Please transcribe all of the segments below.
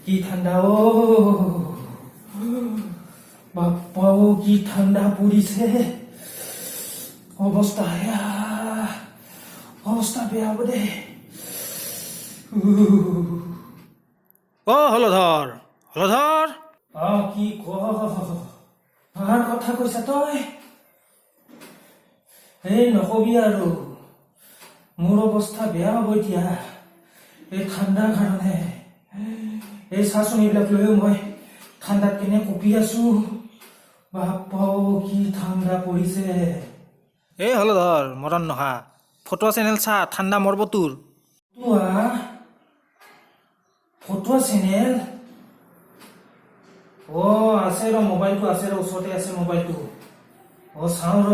কি ঠাণ্ডা বাপ্পাও কি ঠাণ্ডা পৰিছে অৱস্থা বেয়া হ'ব দে হলধৰ কি কাৰ কথা কৈছা তই নকবি আৰু মোৰ অৱস্থা বেয়া হ'ব এতিয়া এই ঠাণ্ডাৰ কাৰণে এই চাচনিবিলাক লৈও মই ঠাণ্ডাত কেনে কঁপি আছো বাপ্পাও কি ঠাণ্ডা পৰিছে হলধৰ মৰণ নহা ফটোৱা চেনেল চা ঠাণ্ডা মৰব তোৰ ফটোৱা চেনেল আছে মোবাইলটো আছে ওচৰতে আছে মোবাইলটো চাওঁ ৰ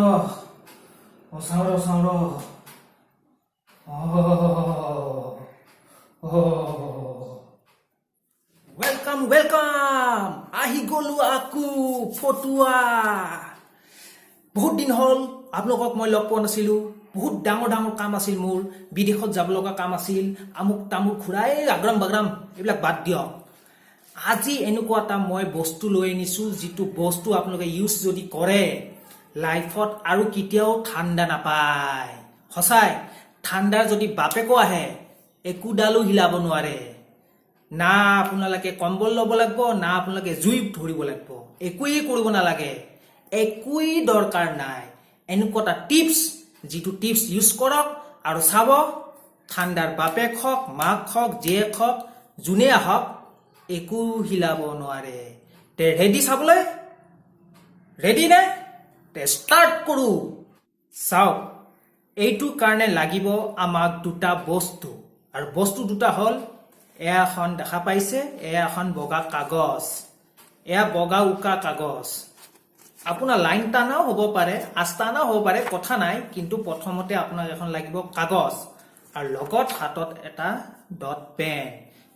ৱেলকাম আহি গলো আকৌ ফটোৱা বহুত দিন হ'ল আপোনালোকক মই লগ পোৱা নাছিলো বহুত ডাঙৰ কাম আছিল মোৰ বিদেশত যাব লগা কাম আছিল আমুক তামুক ঘূৰাই আগ্ৰাম বাগ্ৰাম এইবিলাক বাদ দিয়ক আজি এনেকুৱা এটা মই বস্তু লৈ আনিছো যিটো বস্তু আপোনালোকে ইউজ যদি কৰে লাইফত আৰু কেতিয়াও ঠাণ্ডা নাপায় সঁচাই ঠাণ্ডাৰ যদি বাপেকো আহে একোডালো হিলাব নোৱাৰে না আপোনালোকে কম্বল ল'ব লাগিব না আপোনালোকে জুই ধৰিব লাগিব একোৱেই কৰিব নালাগে একোৱেই দৰকাৰ নাই এনেকুৱা এটা টিপছ যিটো টিপছ ইউজ কৰক আৰু চাব ঠাণ্ডাৰ বাপেক হওক মাক হওক জীয়েক হওক যোনে আহক একো হিলাব নোৱাৰে তে ৰেডি চাবলৈ ৰেডি নে তে ষ্টাৰ্ট কৰো চাওক এইটো কাৰণে লাগিব আমাক দুটা বস্তু আৰু বস্তু দুটা হ'ল এয়া এখন দেখা পাইছে এয়া এখন বগা কাগজ এয়া বগা উকা কাগজ আপোনাৰ লাইন টানাও হ'ব পাৰে আস্তানাও হ'ব পাৰে কথা নাই কিন্তু প্ৰথমতে আপোনাক এখন লাগিব কাগজ আৰু লগত হাতত এটা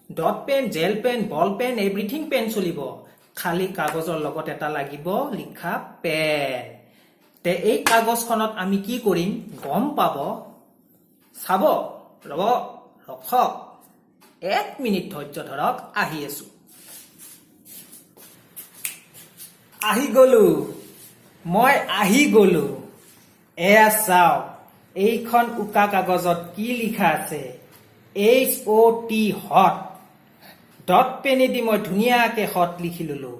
dot pen gel pen ball pen everything pen চলিব খালি কাগজৰ লগত এটা লাগিব লিখা পেন তে এই কাগজখনত আমি কি কৰিম গম পাব চাব ৰখক 1 মিনিট ধৈৰ্য ধৰক আহি আছো আহি গলো এয়া চাওক এইখন উকা কাগজত কি লিখা আছে HOT হট ডট পেনেদি মই ধুনীয়াকে হট লিখি ললো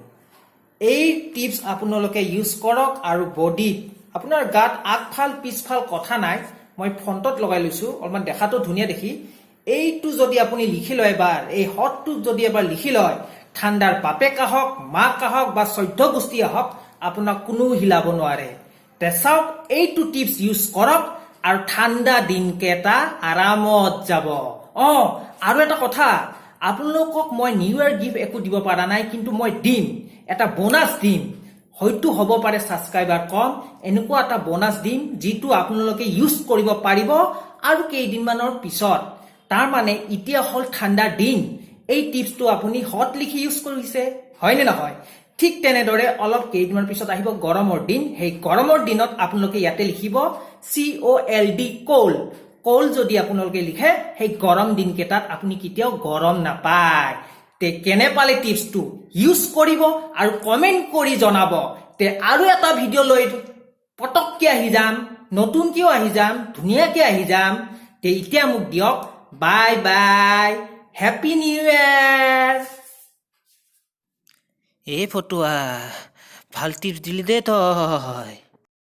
এই টিপছ আপোনালোকে ইউজ কৰক আৰু বডিত আপোনাৰ গাত আগফাল পিছফাল কথা নাই মই ফ্ৰণ্টত লগাই লৈছো অলপমান দেখাটো ধুনীয়া দেখি এইটো যদি আপুনি লিখি লয় এবাৰ এই হটটো যদি এবাৰ লিখি লয় ঠাণ্ডাৰ বাপেক আহক মাক আহক বা চৈধ্য গোষ্ঠী আহক আপোনাক কোনো হিলাব নোৱাৰে তে চাওক এইটো টিপছ ইউজ কৰক আৰু ঠাণ্ডা দিনকেইটা আৰামত যাব আৰু এটা কথা আপোনালোকক মই নিউ ইয়াৰ গিফ্ট একো দিব পৰা নাই কিন্তু মই দিম এটা বোনাছ দিম হয়তো হ'ব পাৰে ছাবস্ক্ৰাইবাৰ কম এনেকুৱা এটা বোনাছ দিম যিটো আপোনালোকে ইউজ কৰিব পাৰিব আৰু কেইদিনমানৰ পিছত তাৰ মানে এতিয়া হ'ল ঠাণ্ডাৰ দিন এই টিপছটো আপুনি হট লিখি ইউজ কৰিছে হয়নে নহয় ঠিক তেনেদৰে অলপ কেইদিনমানৰ পিছত আহিব গৰমৰ দিন সেই গৰমৰ দিনত আপোনালোকে ইয়াতে লিখিব COLD কোল যদি আপোনালোকে লিখে সেই গৰম দিনকেইটাত আপুনি কেতিয়াও গৰম নাপায় তে কেনে পালে টিপছটো ইউজ কৰিব আৰু কমেন্ট কৰি জনাব তে আৰু এটা ভিডিঅ' লৈ পটককে আহি যাম নতুনকেও আহি যাম ধুনীয়াকে আহি যাম তে এতিয়া মোক দিয়ক বাই হেপী নিউ ইয়াৰ ফটোৱা ভাল টিপছ দিলি দে তই